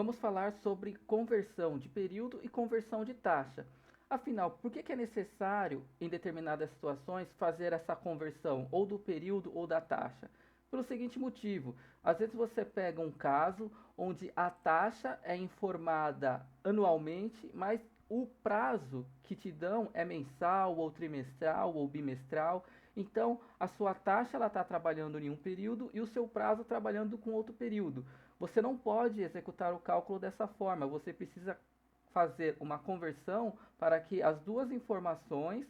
vamos falar sobre conversão de período e conversão de taxa. Afinal, por que é necessário, em determinadas situações, fazer essa conversão ou do período ou da taxa? Pelo seguinte motivo: às vezes você pega um caso onde a taxa é informada anualmente, mas o prazo que te dão é mensal, ou trimestral, ou bimestral. Então, a sua taxa ela está trabalhando em um período e o seu prazo trabalhando com outro período. Você não pode executar o cálculo dessa forma. Você precisa fazer uma conversão para que as duas informações,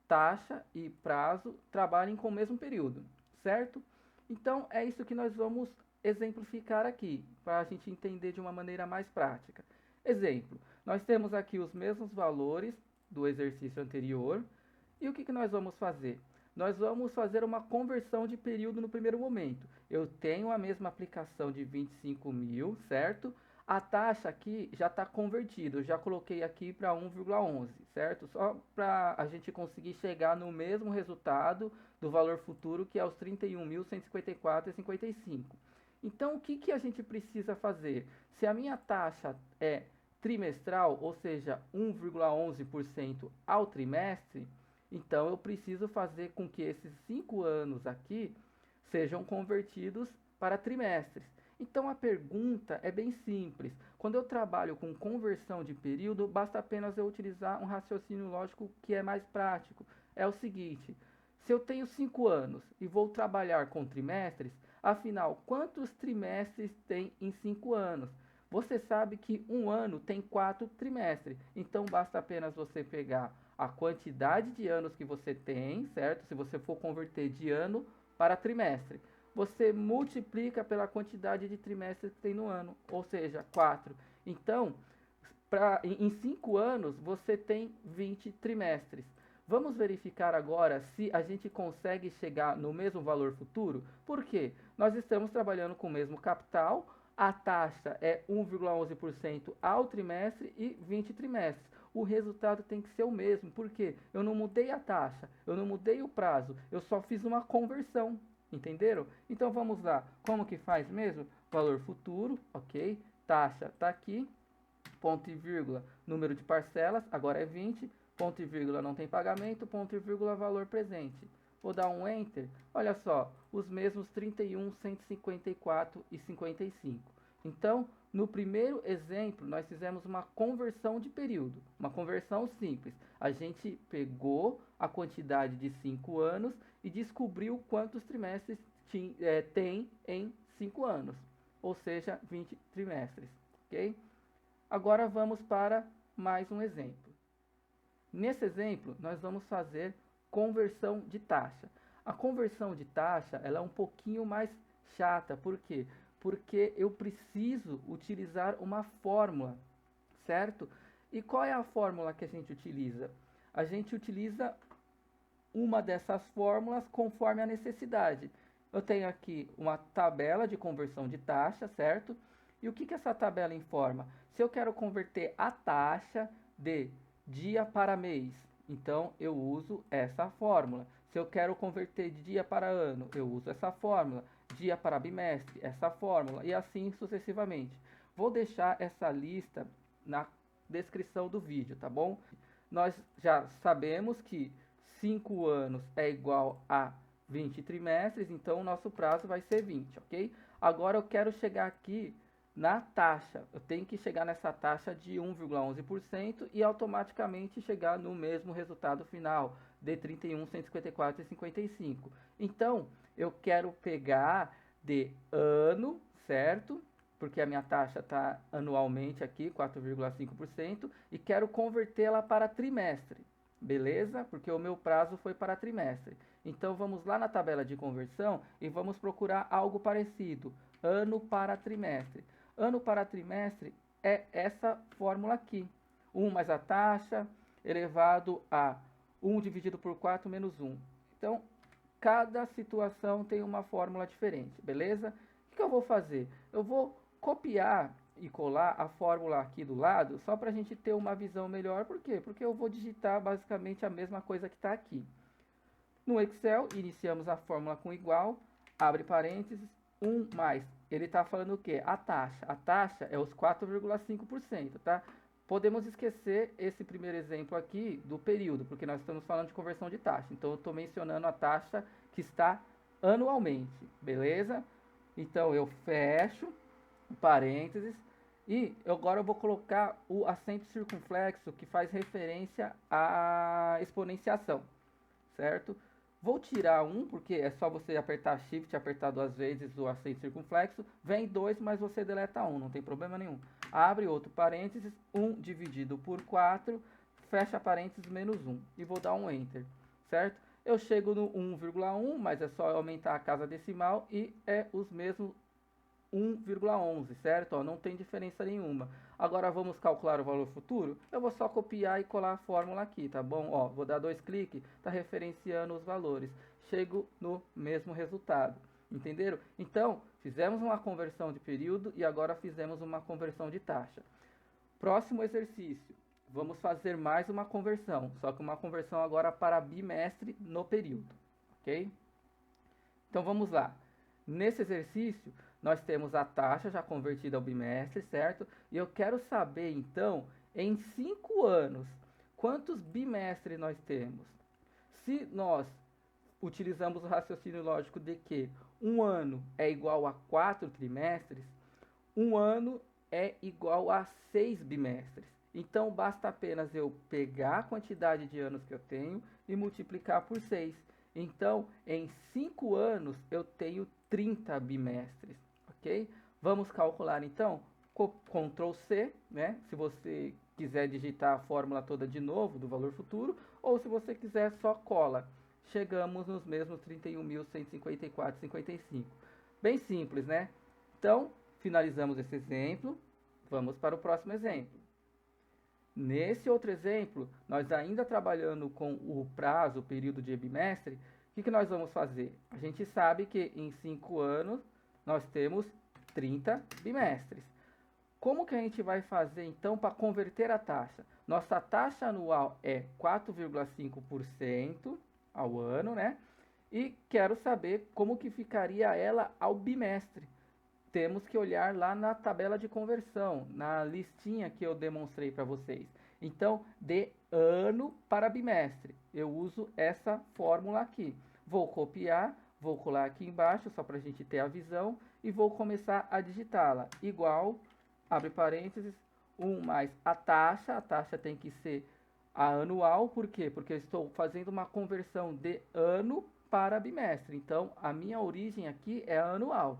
taxa e prazo, trabalhem com o mesmo período, certo? Então, é isso que nós vamos exemplificar aqui, para a gente entender de uma maneira mais prática. Exemplo, nós temos aqui os mesmos valores do exercício anterior, e o que nós vamos fazer? Nós vamos fazer uma conversão de período no primeiro momento. Eu tenho a mesma aplicação de 25 mil, certo? A taxa aqui já está convertida, eu já coloquei aqui para 1,11, certo? Só para a gente conseguir chegar no mesmo resultado do valor futuro, que é os 31.154,55. Então, o que a gente precisa fazer? Se a minha taxa é trimestral, ou seja, 1,11% ao trimestre, então eu preciso fazer com que esses 5 anos aqui sejam convertidos para trimestres. Então a pergunta é bem simples. Quando eu trabalho com conversão de período, basta apenas eu utilizar um raciocínio lógico que é mais prático. É o seguinte: se eu tenho 5 anos e vou trabalhar com trimestres, afinal, quantos trimestres tem em 5 anos? Você sabe que um ano tem 4 trimestres, então basta apenas você pegar a quantidade de anos que você tem, certo? Se você for converter de ano para trimestre, você multiplica pela quantidade de trimestres que tem no ano, ou seja, 4. Então, em 5 anos, você tem 20 trimestres. Vamos verificar agora se a gente consegue chegar no mesmo valor futuro? Por quê? Nós estamos trabalhando com o mesmo capital, a taxa é 1,11% ao trimestre e 20 trimestres. O resultado tem que ser o mesmo, porque eu não mudei a taxa, eu não mudei o prazo, eu só fiz uma conversão. Entenderam? Então vamos lá. Como que faz mesmo? Valor futuro, ok? Taxa está aqui. Ponto e vírgula, número de parcelas, agora é 20. Ponto e vírgula não tem pagamento. Ponto e vírgula valor presente. Vou dar um enter. Olha só, os mesmos 31, 154 e 55. Então, no primeiro exemplo, nós fizemos uma conversão de período, uma conversão simples. A gente pegou a quantidade de 5 anos e descobriu quantos trimestres tem em 5 anos, ou seja, 20 trimestres, ok? Agora vamos para mais um exemplo. Nesse exemplo, nós vamos fazer conversão de taxa. A conversão de taxa ela é um pouquinho mais chata, por quê? Porque eu preciso utilizar uma fórmula, certo? E qual é a fórmula que a gente utiliza? A gente utiliza uma dessas fórmulas conforme a necessidade. Eu tenho aqui uma tabela de conversão de taxa, certo? E o que essa tabela informa? Se eu quero converter a taxa de dia para mês, então eu uso essa fórmula. Se eu quero converter de dia para ano, eu uso essa fórmula. Dia para bimestre, essa fórmula. E assim sucessivamente. Vou deixar essa lista na descrição do vídeo, tá bom? Nós já sabemos que 5 anos é igual a 20 trimestres, então o nosso prazo vai ser 20, ok? Agora eu quero chegar aqui na taxa. Eu tenho que chegar nessa taxa de 1,11% e automaticamente chegar no mesmo resultado final de 31, 154 e 55. Então, eu quero pegar de ano, certo? Porque a minha taxa está anualmente aqui, 4,5%, e quero convertê-la para trimestre. Beleza? Porque o meu prazo foi para trimestre. Então vamos lá na tabela de conversão e vamos procurar algo parecido. Ano para trimestre. Ano para trimestre é essa fórmula aqui. 1 mais a taxa elevado a 1 dividido por 4 menos 1. Então, cada situação tem uma fórmula diferente, beleza? O que eu vou fazer? Eu vou copiar e colar a fórmula aqui do lado, só para a gente ter uma visão melhor. Por quê? Porque eu vou digitar basicamente a mesma coisa que está aqui. No Excel, iniciamos a fórmula com igual, abre parênteses, 1 mais ele está falando o quê? A taxa. A taxa é os 4,5%, tá? Podemos esquecer esse primeiro exemplo aqui do período, porque nós estamos falando de conversão de taxa. Então, eu estou mencionando a taxa que está anualmente, beleza? Então, eu fecho parênteses e agora eu vou colocar o acento circunflexo que faz referência à exponenciação, certo? Vou tirar um, porque é só você apertar Shift, apertar 2 vezes o acento circunflexo. Vem 2, mas você deleta 1, não tem problema nenhum. Abre outro parênteses, 1 dividido por 4, fecha parênteses, menos 1. E vou dar um Enter, certo? Eu chego no 1,1, mas é só aumentar a casa decimal e é os mesmos 1,11, certo? Ó, não tem diferença nenhuma. Agora vamos calcular o valor futuro? Eu vou só copiar e colar a fórmula aqui, tá bom? Ó, vou dar 2 cliques, tá referenciando os valores. Chego no mesmo resultado. Entenderam? Então, fizemos uma conversão de período e agora fizemos uma conversão de taxa. Próximo exercício. Vamos fazer mais uma conversão, só que uma conversão agora para bimestre no período, ok? Então vamos lá. Nesse exercício, nós temos a taxa já convertida ao bimestre, certo? E eu quero saber, então, em 5 anos, quantos bimestres nós temos? Se nós utilizamos o raciocínio lógico de que um ano é igual a 4 trimestres, um ano é igual a 6 bimestres. Então, basta apenas eu pegar a quantidade de anos que eu tenho e multiplicar por 6. Então, em 5 anos, eu tenho 30 bimestres, ok? Vamos calcular, então, Ctrl C, né? Se você quiser digitar a fórmula toda de novo do valor futuro, ou se você quiser, só cola. Chegamos nos mesmos 31.154,55. Bem simples, né? Então, finalizamos esse exemplo. Vamos para o próximo exemplo. Nesse outro exemplo, nós ainda trabalhando com o prazo, o período de bimestre, o que nós vamos fazer? A gente sabe que em 5 anos nós temos 30 bimestres. Como que a gente vai fazer então para converter a taxa? Nossa taxa anual é 4,5% ao ano, né? E quero saber como que ficaria ela ao bimestre. Temos que olhar lá na tabela de conversão, na listinha que eu demonstrei para vocês. Então, de ano para bimestre, eu uso essa fórmula aqui. Vou copiar, vou colar aqui embaixo, só para a gente ter a visão, e vou começar a digitá-la. Igual, abre parênteses, 1 mais a taxa tem que ser a anual, por quê? Porque eu estou fazendo uma conversão de ano para bimestre. Então, a minha origem aqui é a anual.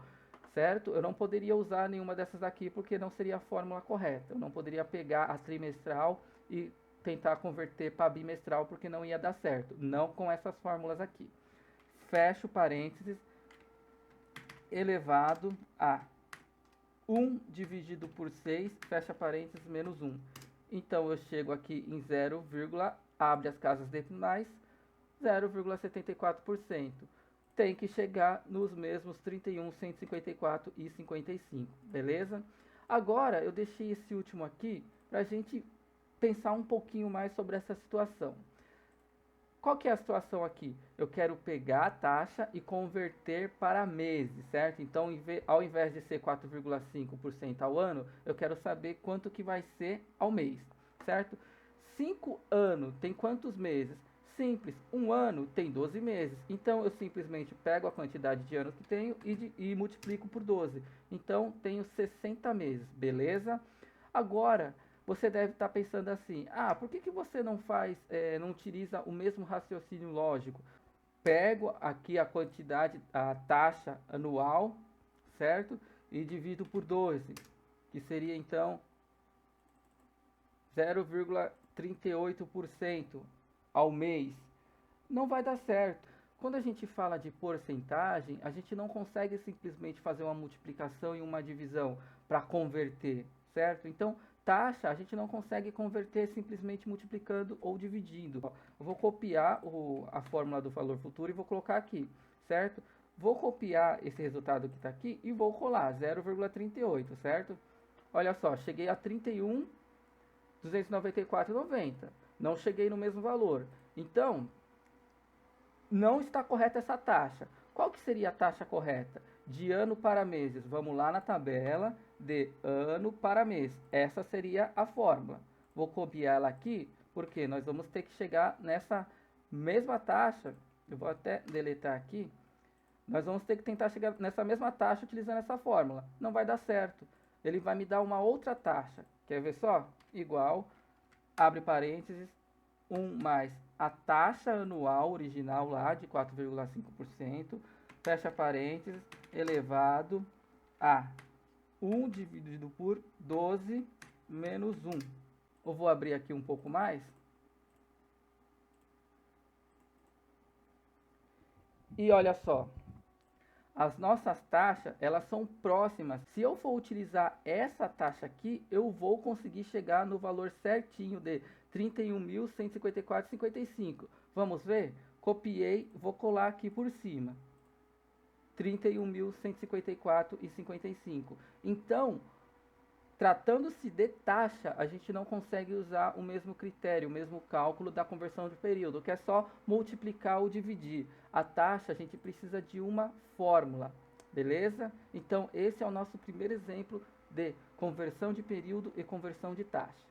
Certo? Eu não poderia usar nenhuma dessas aqui porque não seria a fórmula correta. Eu não poderia pegar a trimestral e tentar converter para bimestral porque não ia dar certo. Não com essas fórmulas aqui. Fecho parênteses, elevado a 1 dividido por 6, fecha parênteses, menos 1. Então, eu chego aqui em 0, abre as casas decimais, 0,74%. Tem que chegar nos mesmos 31.154,55, beleza? Agora, eu deixei esse último aqui para a gente pensar um pouquinho mais sobre essa situação. Qual que é a situação aqui? Eu quero pegar a taxa e converter para meses, certo? Então, ao invés de ser 4,5% ao ano, eu quero saber quanto que vai ser ao mês, certo? 5 anos tem quantos meses? Simples, um ano tem 12 meses, então eu simplesmente pego a quantidade de anos que tenho e multiplico por 12. Então tenho 60 meses, beleza? Agora, você deve estar pensando assim, por que você não não utiliza o mesmo raciocínio lógico? Pego aqui a quantidade, a taxa anual, certo? E divido por 12, que seria então 0,38% ao mês. Não vai dar certo. Quando a gente fala de porcentagem, a gente não consegue simplesmente fazer uma multiplicação e uma divisão para converter, certo? Então, taxa a gente não consegue converter simplesmente multiplicando ou dividindo. Eu vou copiar a fórmula do valor futuro e vou colocar aqui, certo? Vou copiar esse resultado que está aqui e vou colar 0,38, certo? Olha só, cheguei a 31.294,90. Não cheguei no mesmo valor. Então, não está correta essa taxa. Qual que seria a taxa correta? de ano para meses. Vamos lá na tabela de ano para mês. Essa seria a fórmula. Vou copiar ela aqui, porque nós vamos ter que chegar nessa mesma taxa. Eu vou até deletar aqui. Nós vamos ter que tentar chegar nessa mesma taxa utilizando essa fórmula. Não vai dar certo. Ele vai me dar uma outra taxa. Quer ver só? Igual, abre parênteses, 1 mais a taxa anual original lá de 4,5%, fecha parênteses, elevado a 1 dividido por 12 menos 1. Eu vou abrir aqui um pouco mais. E olha só, as nossas taxas, elas são próximas. Se eu for utilizar essa taxa aqui, eu vou conseguir chegar no valor certinho de 31.154,55. Vamos ver? Copiei, vou colar aqui por cima. 31.154,55. Então, tratando-se de taxa, a gente não consegue usar o mesmo critério, o mesmo cálculo da conversão de período, que é só multiplicar ou dividir. A taxa, a gente precisa de uma fórmula, beleza? Então, esse é o nosso primeiro exemplo de conversão de período e conversão de taxa.